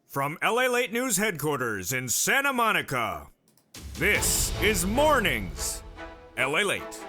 From LALATE News Headquarters in Santa Monica, this is Mornings LALATE.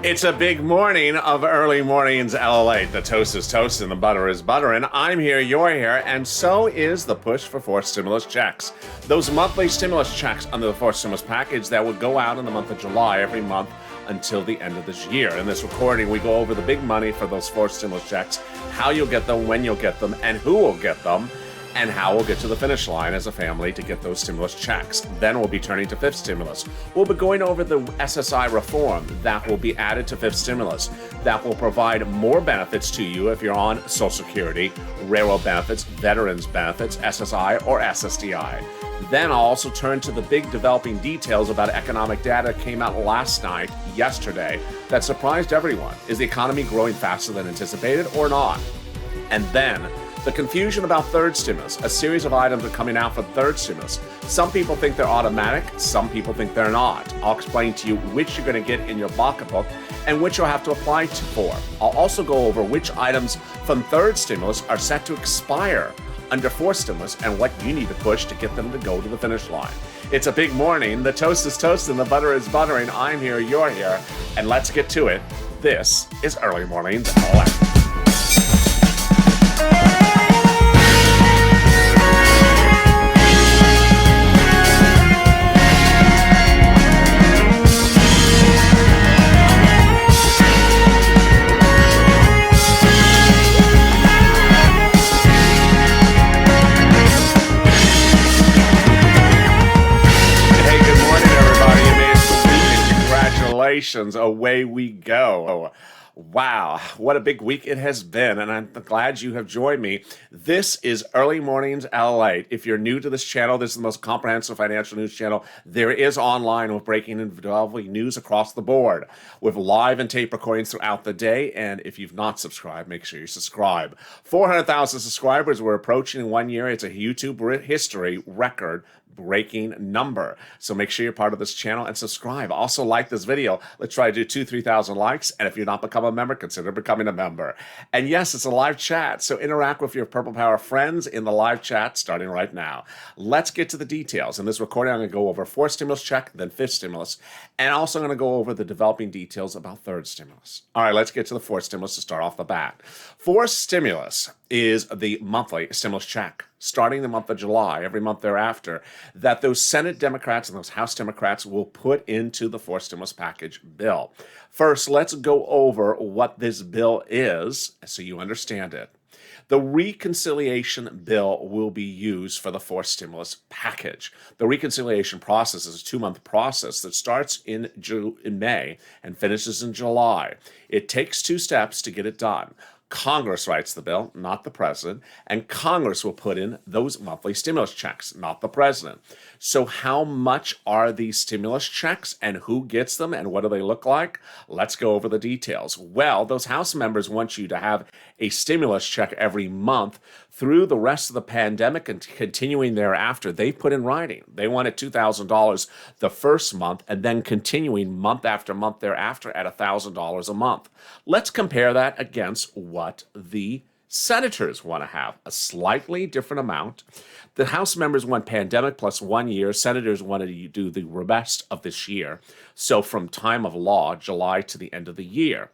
It's a big morning of early mornings LALATE. The toast is toast and the butter is butter, and I'm here, you're here, and so is the push for forced stimulus checks. Those monthly stimulus checks under the forced stimulus package that would go out in the month of July every month until the end of this year. In this recording, we go over the big money for those forced stimulus checks, how you'll get them, when you'll get them, and who will get them, and how we'll get to the finish line as a family to get those stimulus checks. Then we'll be turning to fifth stimulus. We'll be going over the SSI reform that will be added to fifth stimulus that will provide more benefits to you if you're on Social Security, railroad benefits, veterans benefits, SSI, or SSDI. Then I'll also turn to the big developing details about economic data that came out yesterday, that surprised everyone. Is the economy growing faster than anticipated or not? And then the confusion about third stimulus. A series of items are coming out for third stimulus. Some people think they're automatic, some people think they're not. I'll explain to you which you're going to get in your pocketbook and which you'll have to apply for. I'll also go over which items from third stimulus are set to expire under fourth stimulus and what you need to push to get them to go to the finish line. It's a big morning. The toast is toast and the butter is buttering. I'm here, you're here, and let's get to it. This is Early Mornings LALATE. Away we go. Wow, what a big week it has been, and I'm glad you have joined me. This is Early Mornings LALATE. If you're new to this channel, this is the most comprehensive financial news channel there is online, with breaking and developing news across the board, with live and tape recordings throughout the day. And if you've not subscribed, make sure you subscribe. 400,000 subscribers we're approaching in 1 year. It's a YouTube history record breaking number. So make sure you're part of this channel and subscribe. Also like this video. Let's try to do 2,000-3,000 likes. And if you're not become a member, consider becoming a member. And yes, it's a live chat. So interact with your Purple Power friends in the live chat starting right now. Let's get to the details. In this recording, I'm going to go over fourth stimulus check, then fifth stimulus. And also going to go over the developing details about third stimulus. All right, let's get to the fourth stimulus to start off the bat. Fourth stimulus is the monthly stimulus check, starting the month of July, every month thereafter, that those Senate Democrats and those House Democrats will put into the fourth stimulus package bill. First, let's go over what this bill is so you understand it. The reconciliation bill will be used for the fourth stimulus package. The reconciliation process is a 2-month process that starts in May and finishes in July. It takes 2 steps to get it done. Congress writes the bill, not the president, and Congress will put in those monthly stimulus checks, not the president. So how much are these stimulus checks and who gets them and what do they look like? Let's go over the details. Well, those House members want you to have a stimulus check every month through the rest of the pandemic and continuing thereafter. They put in writing. They wanted $2,000 the first month and then continuing month after month thereafter at $1,000 a month. Let's compare that against what the senators want to have, a slightly different amount. The House members want pandemic plus 1 year. Senators wanted to do the rest of this year. So from time of law, July to the end of the year.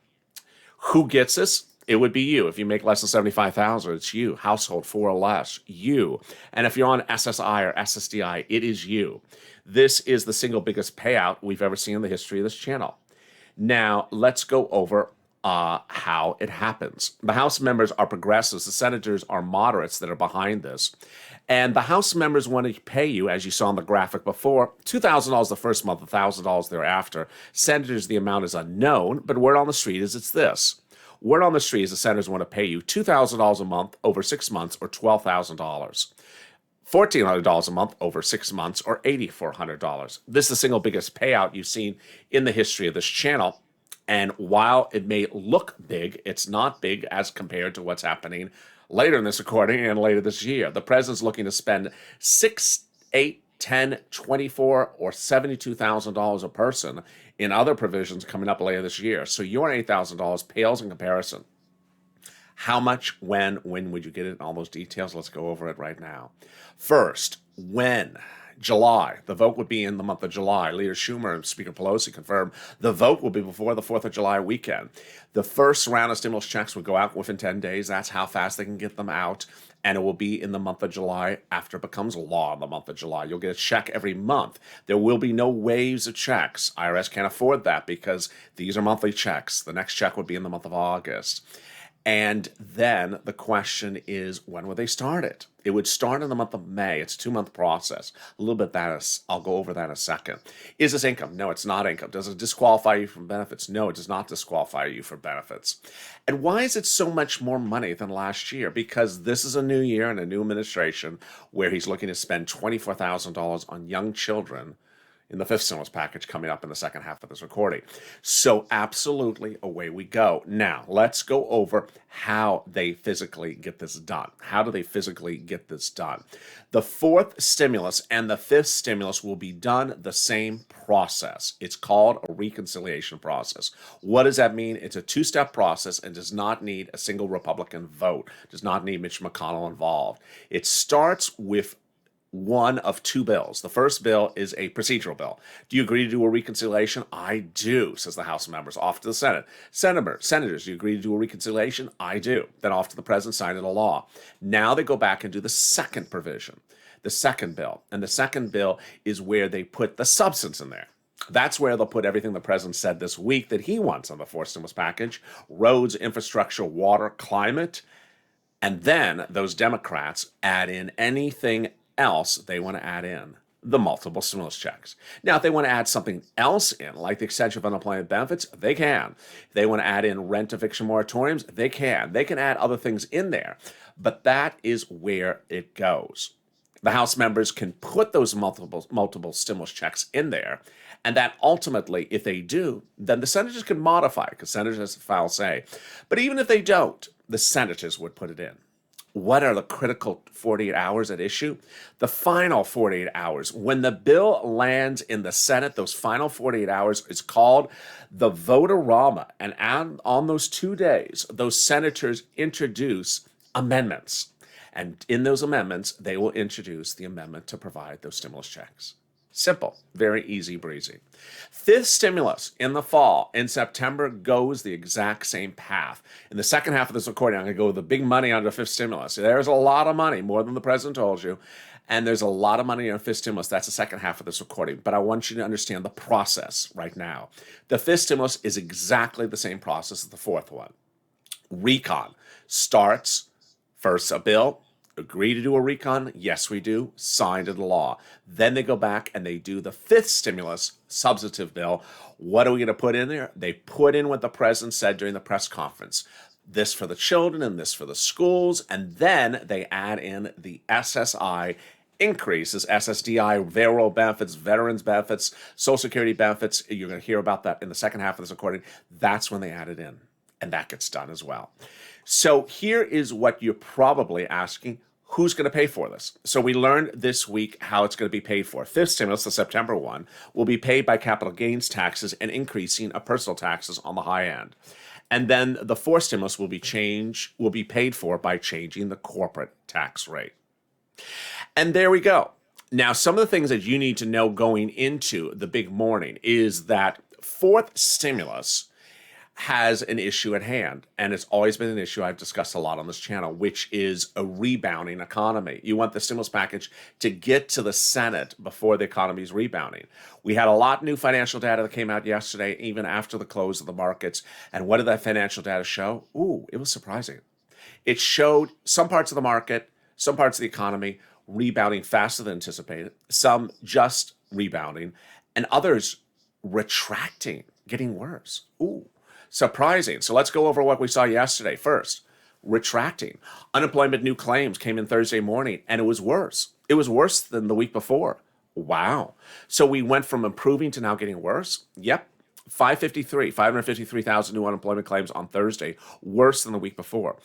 Who gets this? It would be you. If you make less than $75,000, it's you. Household 4 or less, you. And if you're on SSI or SSDI, it is you. This is the single biggest payout we've ever seen in the history of this channel. Now, let's go over how it happens. The House members are progressives. The senators are moderates that are behind this. And the House members want to pay you, as you saw in the graphic before, $2,000 the first month, $1,000 thereafter. Senators, the amount is unknown, but word on the street is it's this. Word on the street is the senators want to pay you $2,000 a month over 6 months, or $12,000. $1,400 a month over 6 months, or $8,400. This is the single biggest payout you've seen in the history of this channel. And while it may look big, it's not big as compared to what's happening later in this recording and later this year. The president's looking to spend $6, $8, $10, $24, or $72,000 a person in other provisions coming up later this year. So your $8,000 pales in comparison. How much, when would you get it, and all those details? Let's go over it right now. First, when? July. The vote would be in the month of July. Leader Schumer and Speaker Pelosi confirmed the vote will be before the 4th of July weekend. The first round of stimulus checks would go out within 10 days. That's how fast they can get them out. And it will be in the month of July after it becomes law in the month of July. You'll get a check every month. There will be no waves of checks. IRS can't afford that because these are monthly checks. The next check would be in the month of August. And then the question is, when will they start it? It would start in the month of May. It's a 2-month process. A little bit I'll go over that in a second. Is this income? No, it's not income. Does it disqualify you from benefits? No, it does not disqualify you for benefits. And why is it so much more money than last year? Because this is a new year and a new administration where he's looking to spend $24,000 on young children in the 5th stimulus package coming up in the second half of this recording. So absolutely, away we go. Now, let's go over how they physically get this done. How do they physically get this done? The 4th stimulus and the 5th stimulus will be done the same process. It's called a reconciliation process. What does that mean? It's a 2-step process and does not need a single Republican vote, does not need Mitch McConnell involved. It starts with one of 2 bills. The first bill is a procedural bill. Do you agree to do a reconciliation? I do, says the House members. Off to the Senate. Senators, do you agree to do a reconciliation? I do. Then off to the president, sign into law. Now they go back and do the second provision, the second bill. And the second bill is where they put the substance in there. That's where they'll put everything the president said this week that he wants on the 4th stimulus package: roads, infrastructure, water, climate. And then those Democrats add in anything else they want to add in, the multiple stimulus checks. Now, if they want to add something else in, like the extension of unemployment benefits, they can. If they want to add in rent eviction moratoriums, they can. They can add other things in there, but that is where it goes. The House members can put those multiple stimulus checks in there, and that ultimately, if they do, then the senators can modify, because senators have a final say. But even if they don't, the senators would put it in. What are the critical 48 hours at issue? The final 48 hours. When the bill lands in the Senate, those final 48 hours is called the vote-a-rama. And on those 2 days, those senators introduce amendments. And in those amendments, they will introduce the amendment to provide those stimulus checks. Simple, very easy breezy. 5th stimulus in the fall, in September, goes the exact same path. In the second half of this recording, I'm going to go with the big money on the 5th stimulus. There's a lot of money, more than the president told you, and there's a lot of money on 5th stimulus. That's the second half of this recording, but I want you to understand the process right now. The 5th stimulus is exactly the same process as the 4th one. Recon starts first a bill. Agree to do a recon? Yes, we do. Signed into law. Then they go back and they do the 5th stimulus substantive bill. What are we going to put in there? They put in what the president said during the press conference. This for the children and this for the schools. And then they add in the SSI increases, SSDI, payroll benefits, veterans benefits, Social Security benefits. You're going to hear about that in the second half of this recording. That's when they add it in. And that gets done as well. So here is what you're probably asking. Who's going to pay for this? So we learned this week how it's going to be paid for. 5th stimulus, the September one, will be paid by capital gains taxes and increasing of personal taxes on the high end. And then the 4th stimulus will be paid for by changing the corporate tax rate. And there we go. Now, some of the things that you need to know going into the big morning is that 4th stimulus has an issue at hand, and it's always been an issue I've discussed a lot on this channel, which is a rebounding economy. You want the stimulus package to get to the Senate before the economy is rebounding. We had a lot of new financial data that came out yesterday, even after the close of the markets. And what did that financial data show? Ooh, it was surprising. It showed some parts of the market, some parts of the economy rebounding faster than anticipated, some just rebounding, and others retracting, getting worse. Ooh. Surprising. So let's go over what we saw yesterday. First, retracting. Unemployment new claims came in Thursday morning, and it was worse. It was worse than the week before. Wow. So we went from improving to now getting worse? Yep. 553,000 new unemployment claims on Thursday, worse than the week before.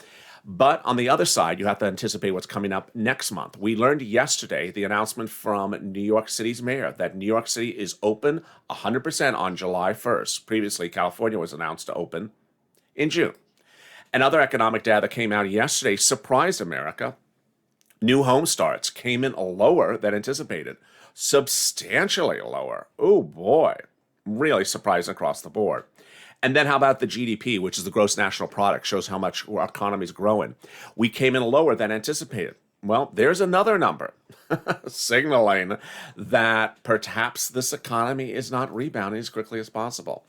But on the other side, you have to anticipate what's coming up next month. We learned yesterday the announcement from New York City's mayor that New York City is open 100% on July 1st. Previously, California was announced to open in June. And other economic data that came out yesterday surprised America. New home starts came in lower than anticipated, substantially lower. Oh boy, really surprising across the board. And then how about the GDP, which is the gross national product, shows how much our economy is growing. We came in lower than anticipated. Well, there's another number signaling that perhaps this economy is not rebounding as quickly as possible.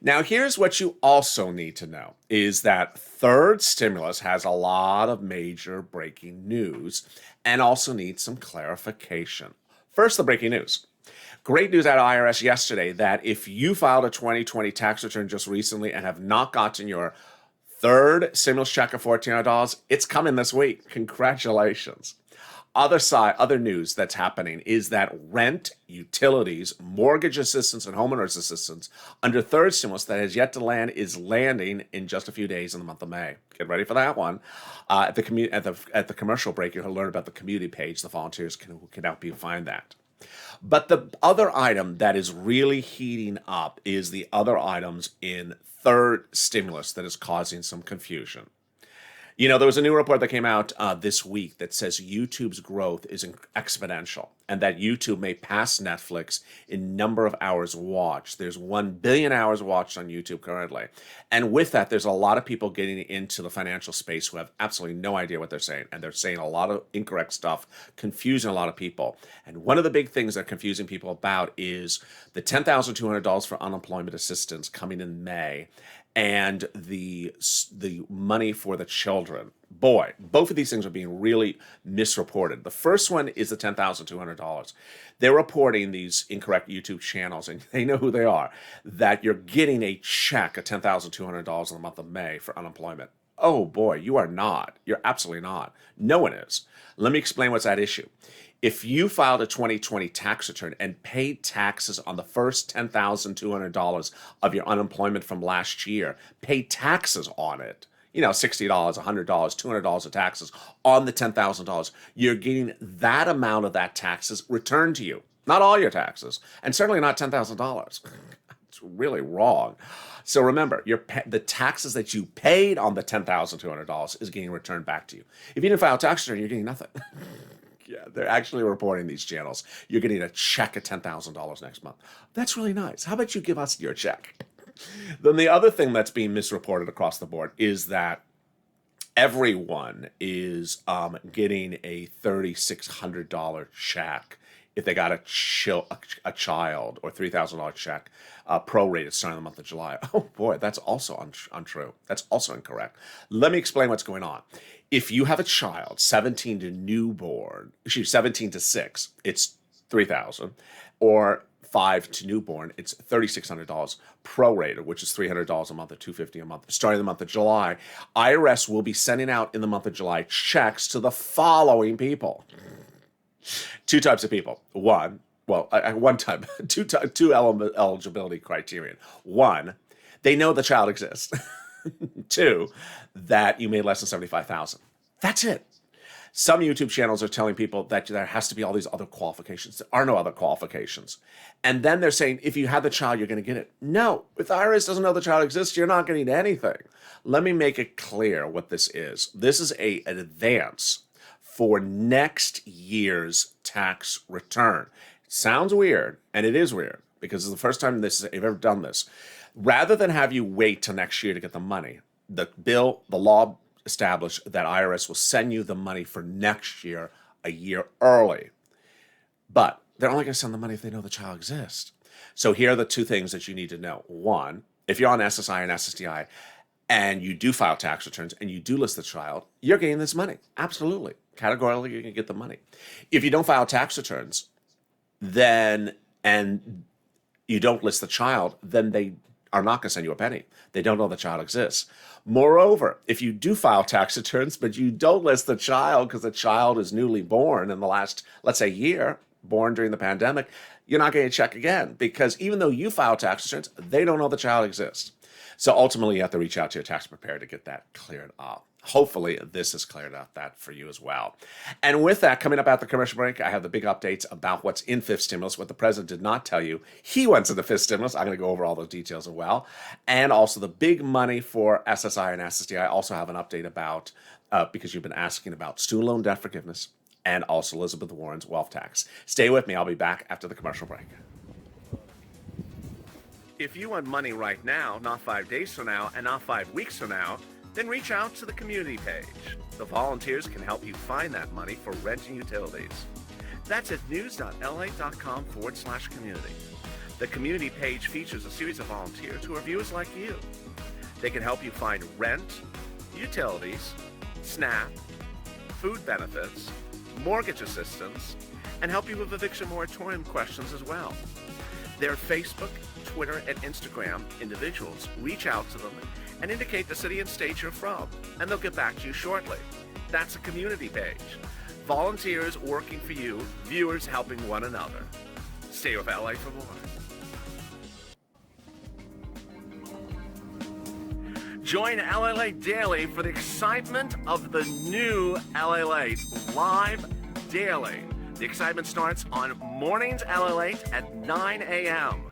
Now, here's what you also need to know is that third stimulus has a lot of major breaking news and also needs some clarification. First, the breaking news. Great news out of IRS yesterday that if you filed a 2020 tax return just recently and have not gotten your third stimulus check of $1,400, it's coming this week. Congratulations. Other news that's happening is that rent, utilities, mortgage assistance, and homeowners assistance under third stimulus that has yet to land is landing in just a few days in the month of May. Get ready for that one. At the commercial break, you'll learn about the community page. The volunteers can help you find that. But the other item that is really heating up is the other items in third stimulus that is causing some confusion. You know, there was a new report that came out this week that says YouTube's growth is exponential and that YouTube may pass Netflix in number of hours watched. There's 1 billion hours watched on YouTube currently. And with that, there's a lot of people getting into the financial space who have absolutely no idea what they're saying. And they're saying a lot of incorrect stuff, confusing a lot of people. And one of the big things they're confusing people about is the $10,200 for unemployment assistance coming in May and the money for the children. Boy, both of these things are being really misreported. The first one is the $10,200. They're reporting these incorrect YouTube channels, and they know who they are, that you're getting a check of $10,200 in the month of May for unemployment. Oh boy, you are not. You're absolutely not. No one is. Let me explain what's at issue. If you filed a 2020 tax return and paid taxes on the first $10,200 of your unemployment from last year, pay taxes on it, you know, $60, $100, $200 of taxes on the $10,000, you're getting that amount of that taxes returned to you. Not all your taxes, and certainly not $10,000. It's really wrong. So remember, the taxes that you paid on the $10,200 is getting returned back to you. If you didn't file a tax return, you're getting nothing. Yeah, they're actually reporting these channels. You're getting a check of $10,000 next month. That's really nice. How about you give us your check? Then the other thing that's being misreported across the board is that everyone is getting a $3,600 check if they got a child, or $3,000 check prorated starting in the month of July. Oh boy, that's also untrue. That's also incorrect. Let me explain what's going on. If you have a child 17 to 6, it's $3,000, or 5 to newborn, it's $3,600 prorated, which is $300 a month or $250 a month. Starting the month of July, IRS will be sending out in the month of July checks to the following people. Two types of people. Two eligibility criterion. One, they know the child exists. Two, that you made less than $75,000. That's it. Some YouTube channels are telling people that there has to be all these other qualifications. There are no other qualifications. And then they're saying, if you have the child, you're going to get it. No, if the IRS doesn't know the child exists, you're not getting anything. Let me make it clear what this is. This is an advance for next year's tax return. It sounds weird, and it is weird, because it's the first time they've ever done this. Rather than have you wait till next year to get the money, the law established that IRS will send you the money for next year a year early. But they're only going to send the money if they know the child exists. So here are the two things that you need to know. One, if you're on SSI and SSDI and you do file tax returns and you do list the child, you're getting this money. Absolutely. Categorically, you're going to get the money. If you don't file tax returns, and you don't list the child, then they are not going to send you a penny. They don't know the child exists. Moreover, if you do file tax returns, but you don't list the child because the child is newly born in the last, let's say, year, born during the pandemic, you're not getting a check again, because even though you file tax returns, they don't know the child exists. So ultimately, you have to reach out to your tax preparer to get that cleared up. Hopefully, this has cleared up that for you as well. And with that, coming up at the commercial break, I have the big updates about what's in fifth stimulus, what the president did not tell you. He went to the fifth stimulus. I'm going to go over all those details as well. And also the big money for SSI and SSDI. I also have an update about, because you've been asking about student loan debt forgiveness and also Elizabeth Warren's wealth tax. Stay with me. I'll be back after the commercial break. If you want money right now, not 5 days from now, and not 5 weeks from now, then reach out to the community page. The volunteers can help you find that money for rent and utilities. That's at news.la.com/community. The community page features a series of volunteers who are viewers like you. They can help you find rent, utilities, SNAP, food benefits, mortgage assistance, and help you with eviction moratorium questions as well. Their Facebook, Twitter, and Instagram individuals reach out to them and indicate the city and state you're from, and they'll get back to you shortly. That's a community page. Volunteers working for you, viewers helping one another. Stay with LA for more. Join LALATE Daily for the excitement of the new LALATE live daily. The excitement starts on Mornings LALATE at 9 a.m.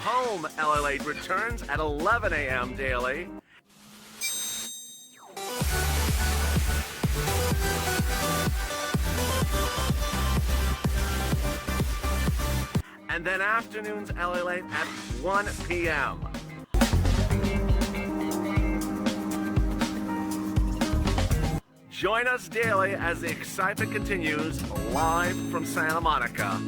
Home LALATE returns at 11 a.m. daily. And then afternoons LALATE at 1 p.m. Join us daily as the excitement continues live from Santa Monica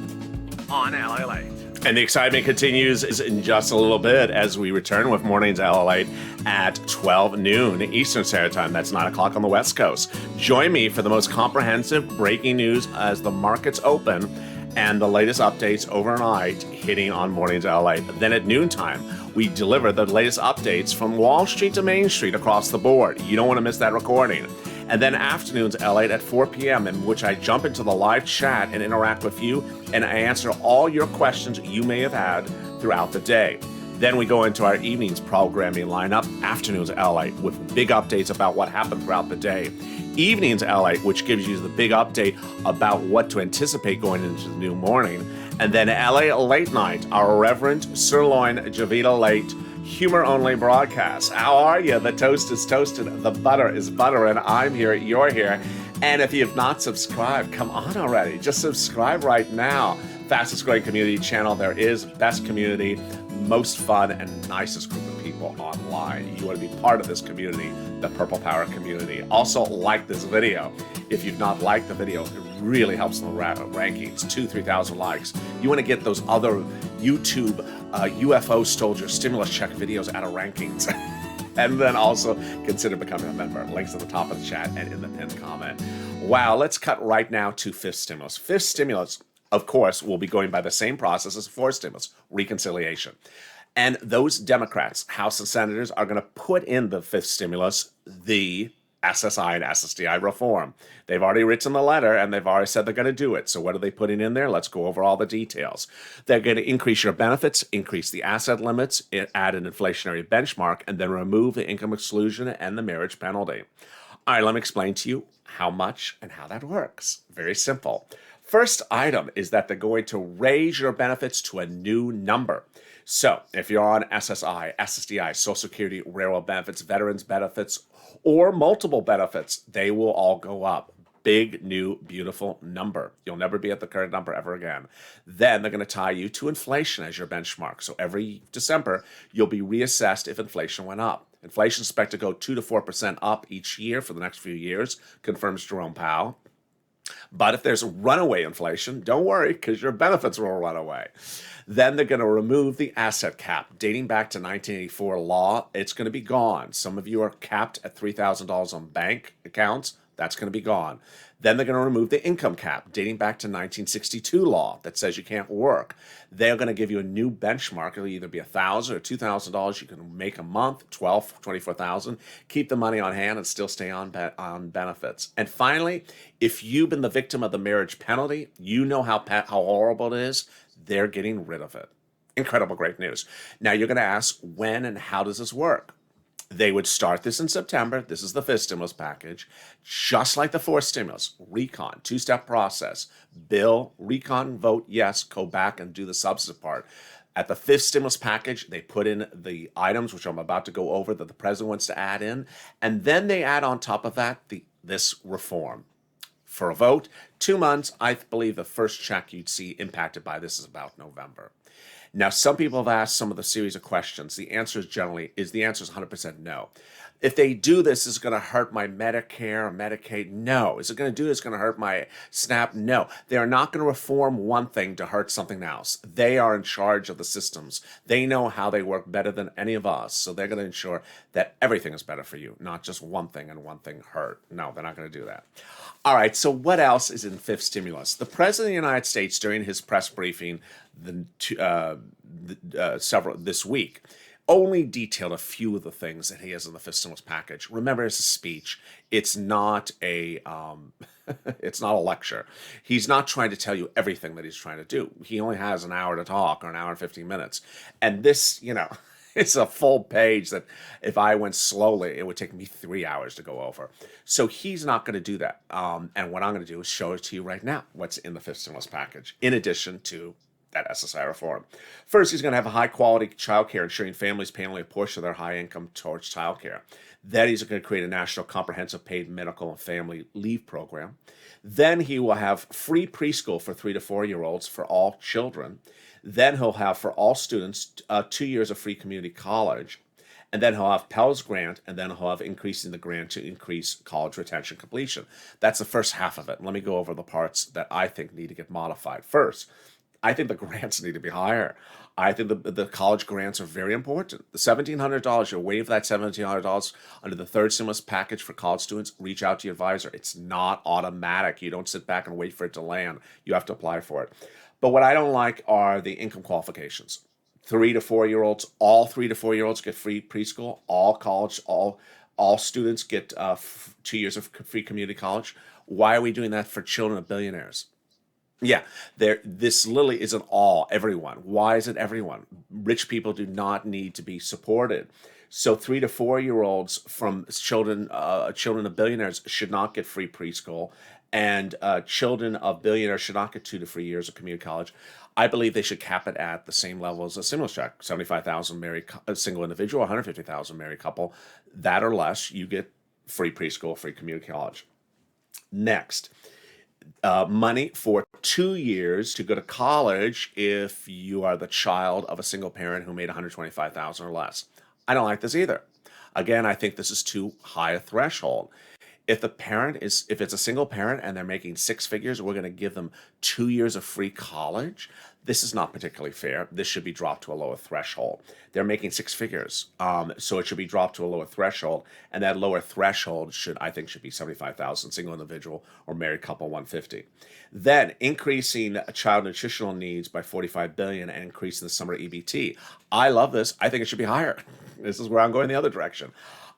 on LALATE. And the excitement continues in just a little bit as we return with Mornings LALATE at 12 noon Eastern Standard Time. That's 9 o'clock on the West Coast. Join me for the most comprehensive breaking news as the markets open and the latest updates overnight hitting on Mornings LALATE. Then at noontime, we deliver the latest updates from Wall Street to Main Street across the board. You don't want to miss that recording. And then afternoons LALATE at 4 p.m. in which I jump into the live chat and interact with you and I answer all your questions you may have had throughout the day. Then we go into our evenings programming lineup, afternoons LALATE with big updates about what happened throughout the day. Evenings LALATE, which gives you the big update about what to anticipate going into the new morning. And then LA Late Night, our Reverend Sirloin Javita Late humor-only broadcast. How are you? The toast is toasted, the butter is buttering. I'm here, you're here. And if you have not subscribed, come on already. Just subscribe right now. Fastest growing community channel there is, best community, most fun, and nicest group of people online. You want to be part of this community, the Purple Power community. Also, like this video. If you've not liked the video, it really helps in the rankings. 2,000-3,000 likes. You want to get those other YouTube UFO soldier stimulus check videos out of rankings. And then also consider becoming a member. Links at the top of the chat and in the pinned comment. Wow, let's cut right now to fifth stimulus. Fifth stimulus, of course, will be going by the same process as fourth stimulus, reconciliation. And those Democrats, House and Senators, are going to put in the fifth stimulus the SSI and SSDI reform. They've already written the letter and they've already said they're going to do it. So what are they putting in there? Let's go over all the details. They're going to increase your benefits, increase the asset limits, add an inflationary benchmark, and then remove the income exclusion and the marriage penalty. All right, let me explain to you how much and how that works. Very simple. First item is that they're going to raise your benefits to a new number. So if you're on SSI, SSDI, Social Security, railroad benefits, veterans benefits, or multiple benefits, they will all go up. Big, new, beautiful number. You'll never be at the current number ever again. Then they're going to tie you to inflation as your benchmark. So every December, you'll be reassessed if inflation went up. Inflation is expected to go 2 to 4% up each year for the next few years, confirms Jerome Powell. But if there's runaway inflation, don't worry, because your benefits will run away. Then they're going to remove the asset cap. Dating back to 1984 law, it's going to be gone. Some of you are capped at $3,000 on bank accounts. That's going to be gone. Then they're going to remove the income cap, dating back to 1962 law that says you can't work. They're going to give you a new benchmark. It'll either be $1,000 or $2,000 you can make a month, $12,000, $24,000. Keep the money on hand and still stay on benefits. And finally, if you've been the victim of the marriage penalty, you know how horrible it is. They're getting rid of it. Incredible, great news. Now you're going to ask, when and how does this work? They would start this in September. This is the fifth stimulus package. Just like the fourth stimulus, recon, two-step process. Bill, recon, vote yes, go back and do the substantive part. At the fifth stimulus package, they put in the items, which I'm about to go over, that the president wants to add in. And then they add on top of that this reform. For a vote, 2 months, I believe the first check you'd see impacted by this is about November. Now, some people have asked some of the series of questions. The answer is 100% no. If they do this, is it going to hurt my Medicare or Medicaid? No. Is it going to do this? It's going to hurt my SNAP? No. They are not going to reform one thing to hurt something else. They are in charge of the systems. They know how they work better than any of us. So they're going to ensure that everything is better for you, not just one thing and one thing hurt. No, they're not going to do that. All right, so what else is in fifth stimulus? The President of the United States, during his press briefing this week, only detailed a few of the things that he has in the fifth stimulus package. Remember, it's a speech. It's not a it's not a lecture. He's not trying to tell you everything that he's trying to do. He only has an hour to talk, or an hour and 15 minutes. And this, it's a full page that if I went slowly, it would take me 3 hours to go over. So he's not going to do that. And what I'm going to do is show it to you right now, what's in the fifth stimulus package, in addition to that SSI reform. First, he's going to have a high-quality child care, ensuring families pay only a portion of their high income towards child care. Then he's going to create a national comprehensive paid medical and family leave program. Then he will have free preschool for 3 to 4-year-olds for all children. Then he'll have for all students 2 years of free community college. And then he'll have Pell's grant, and then he'll have increasing the grant to increase college retention completion. That's the first half of it. Let me go over the parts that I think need to get modified. First, I think the grants need to be higher. I think the college grants are very important. The $1,700, you're waiting for that $1,700 under the third stimulus package for college students, reach out to your advisor. It's not automatic. You don't sit back and wait for it to land. You have to apply for it. But what I don't like are the income qualifications. 3 to 4-year-olds, all 3 to 4-year-olds get free preschool, all college, all students get 2 years of free community college. Why are we doing that for children of billionaires? Yeah, this literally isn't everyone. Why is it everyone? Rich people do not need to be supported. So 3 to 4-year-olds from children of billionaires should not get free preschool, and children of billionaires should not get 2 to 3 years of community college. I believe they should cap it at the same level as a stimulus check: $75,000 married single individual, $150,000 married couple. That or less, you get free preschool, free community college. Next. Money for 2 years to go to college if you are the child of a single parent who made $125,000 or less. I don't like this either. Again, I think this is too high a threshold. If it's a single parent and they're making 6 figures, we're going to give them 2 years of free college. This is not particularly fair. This should be dropped to a lower threshold. They're making 6 figures, so it should be dropped to a lower threshold, and that lower threshold should be $75,000, single individual, or married couple, $150,000. Then increasing child nutritional needs by $45 billion and increasing the summer EBT. I love this. I think it should be higher. This is where I'm going the other direction.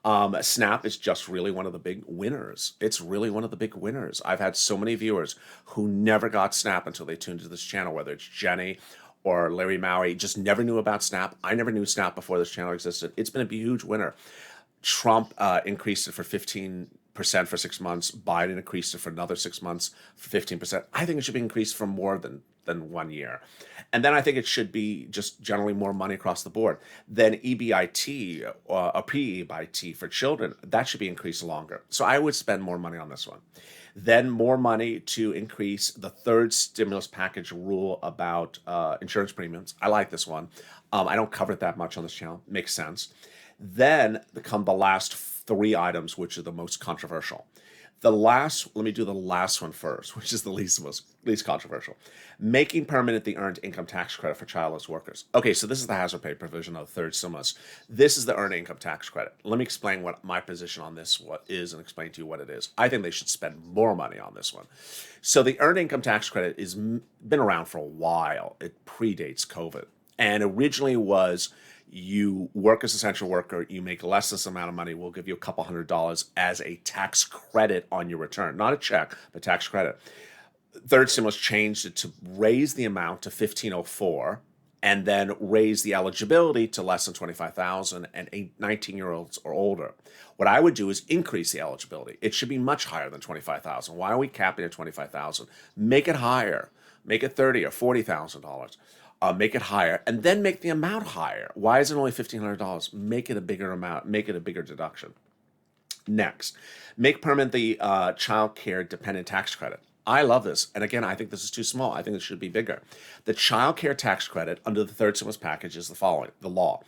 SNAP is just really one of the big winners. It's really one of the big winners. I've had so many viewers who never got SNAP until they tuned to this channel, whether it's Jenny or Larry Maui, just never knew about SNAP. I never knew SNAP before this channel existed. It's been a huge winner. Trump increased it for 15% for 6 months. Biden increased it for another 6 months for 15%. I think it should be increased for more than 1 year. And then I think it should be just generally more money across the board. Then EBIT, a pre-EBIT for children, that should be increased longer. So I would spend more money on this one. Then more money to increase the third stimulus package rule about insurance premiums. I like this one. I don't cover it that much on this channel. Makes sense. Then come the last 3 items, which are the most controversial. Let me do the last one first, which is the least controversial. Making permanent the earned income tax credit for childless workers. Okay, so this is the hazard pay provision of the third stimulus. This is the earned income tax credit. Let me explain what my position on this is and explain to you what it is. I think they should spend more money on this one. So the earned income tax credit has been around for a while. It predates COVID. And originally was, you work as an essential worker, you make less than this amount of money, we'll give you a couple $100 as a tax credit on your return. Not a check, but tax credit. Third stimulus changed it to raise the amount to $1,504 and then raise the eligibility to less than 25,000 and 19-year-olds or older. What I would do is increase the eligibility. It should be much higher than 25,000. Why are we capping at 25,000? Make it higher. Make it $30,000 or $40,000. Make it higher, and then make the amount higher. Why is it only $1,500? Make it a bigger amount. Make it a bigger deduction. Next, make permanent the child care dependent tax credit. I love this. And again, I think this is too small. I think it should be bigger. The child care tax credit under the third stimulus package is the following, the law.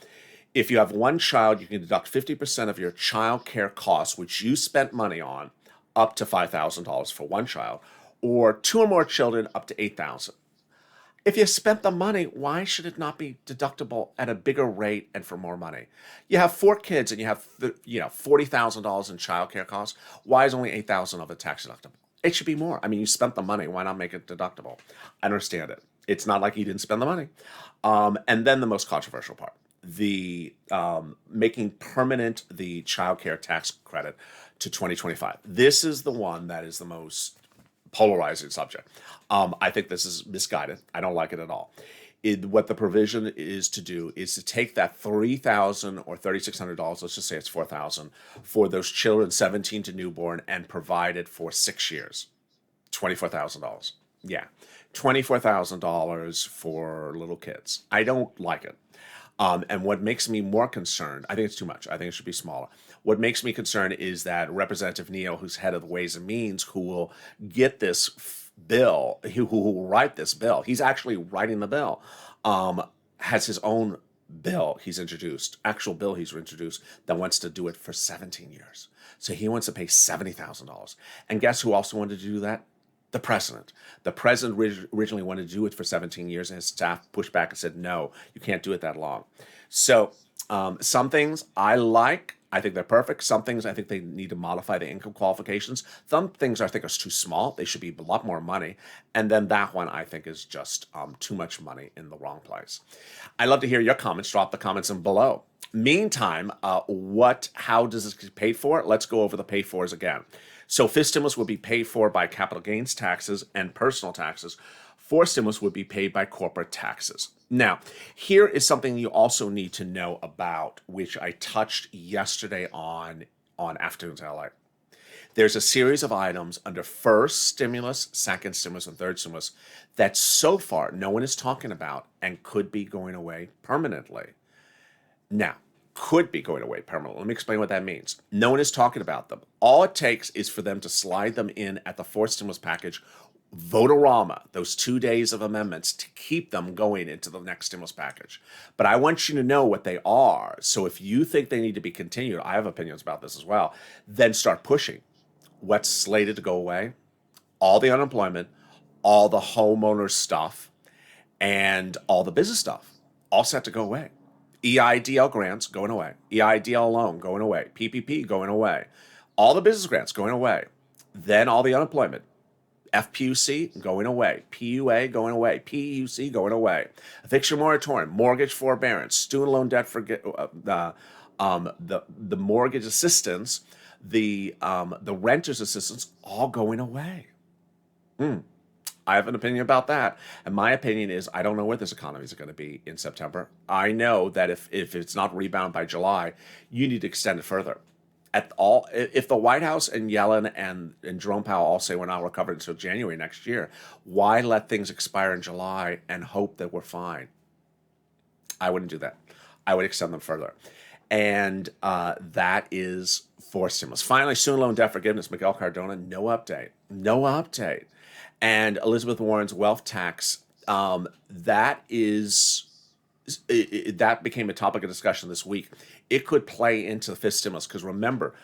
If you have one child, you can deduct 50% of your child care costs, which you spent money on, up to $5,000 for one child, or two or more children up to $8,000. If you spent the money, why should it not be deductible at a bigger rate and for more money? You have 4 kids and you have $40,000 in childcare costs. Why is only $8,000 of it tax deductible? It should be more. I mean, you spent the money. Why not make it deductible? I understand it. It's not like you didn't spend the money. And then the most controversial part, the making permanent the childcare tax credit to 2025. This is the one that is the most polarizing subject. I think this is misguided. I don't like it at all. What the provision is to do is to take that $3,000 or $3,600, let's just say it's $4,000, for those children 17 to newborn and provide it for 6 years. $24,000. Yeah. $24,000 for little kids. I don't like it. And what makes me more concerned, I think it's too much. I think it should be smaller. What makes me concerned is that Representative Neal, who's head of the Ways and Means, who will get this bill, who will write this bill, he's actually writing the bill, has his own bill he's introduced, actual bill he's introduced, that wants to do it for 17 years. So he wants to pay $70,000. And guess who also wanted to do that? The president. The president originally wanted to do it for 17 years, and his staff pushed back and said, no, you can't do it that long. So some things I like. I think they're perfect. Some things I think they need to modify the income qualifications. Some things I think are too small. They should be a lot more money. And then that one I think is just too much money in the wrong place. I'd love to hear your comments. Drop the comments in below. Meantime, how does this get paid for? Let's go over the paid fors again. So fifth stimulus will be paid for by capital gains taxes and personal taxes. Fourth stimulus would be paid by corporate taxes. Now, here is something you also need to know about, which I touched yesterday on Afternoons LA. There's a series of items under first stimulus, second stimulus, and third stimulus that so far no one is talking about and could be going away permanently. Now, could be going away permanently. Let me explain what that means. No one is talking about them. All it takes is for them to slide them in at the fourth stimulus package, vote-a-rama, those 2 days of amendments, to keep them going into the next stimulus package. But I want you to know what they are. So if you think they need to be continued, I have opinions about this as well, then start pushing. What's slated to go away? All the unemployment, all the homeowner stuff, and all the business stuff, all set to go away. EIDL grants going away. EIDL loan going away. PPP going away. All the business grants going away. Then all the unemployment. FPUC going away. PUA going away. PUC going away. Eviction moratorium. Mortgage forbearance. Student loan debt the mortgage assistance. The renters assistance all going away. I have an opinion about that. And my opinion is I don't know where this economy is going to be in September. I know that if it's not rebound by July, you need to extend it further. If the White House and Yellen and Jerome Powell all say we're not recovered until January next year, why let things expire in July and hope that we're fine? I wouldn't do that. I would extend them further. And that is fourth stimulus. Finally, student loan debt forgiveness. Miguel Cardona, no update. No update. And Elizabeth Warren's wealth tax, that became a topic of discussion this week. It could play into the fifth stimulus because remember,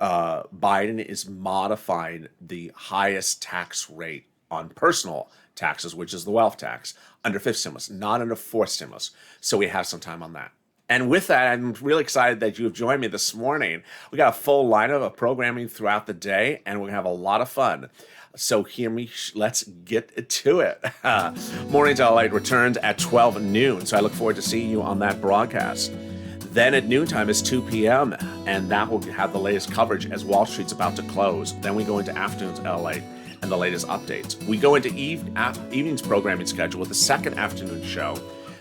Biden is modifying the highest tax rate on personal taxes, which is the wealth tax, under fifth stimulus, not under fourth stimulus. So we have some time on that. And with that, I'm really excited that you have joined me this morning. We got a full lineup of programming throughout the day, and we're going to have a lot of fun. So hear me, let's get to it. Mornings LALATE returns at 12 noon, so I look forward to seeing you on that broadcast. Then at noontime is 2 p.m., and that will have the latest coverage as Wall Street's about to close. Then we go into Afternoons LALATE and the latest updates. We go into evening's programming schedule with the second afternoon show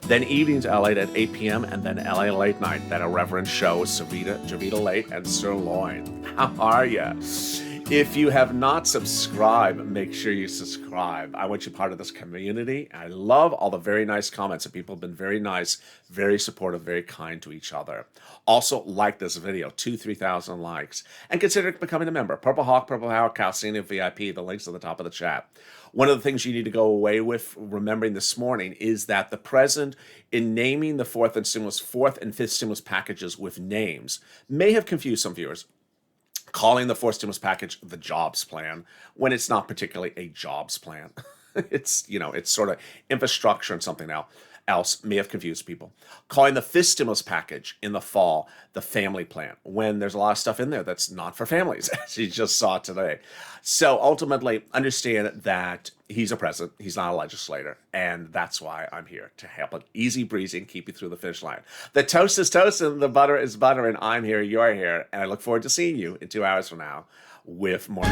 Then evenings LATE at 8 p.m. and then LA Late Night, that irreverent show with Javita Late and Sirloin. How are ya? If you have not subscribed, make sure you subscribe. I want you part of this community. I love all the very nice comments, and people have been very nice, very supportive, very kind to each other. Also, like this video, 3,000 likes. And consider becoming a member. Purple Hawk, Calcino VIP, the link's at the top of the chat. One of the things you need to go away with remembering this morning is that the president, in naming the fourth and fifth stimulus packages with names, may have confused some viewers, calling the fourth stimulus package the jobs plan when it's not particularly a jobs plan. It's sort of infrastructure and something else may have confused people. Calling the fifth stimulus package in the fall the family plan when there's a lot of stuff in there that's not for families, as you just saw today. So ultimately, understand that he's a president, he's not a legislator, and that's why I'm here to help it easy breezy and keep you through the finish line. The toast is toast and the butter is butter, and I'm here, you're here, and I look forward to seeing you in 2 hours from now with more.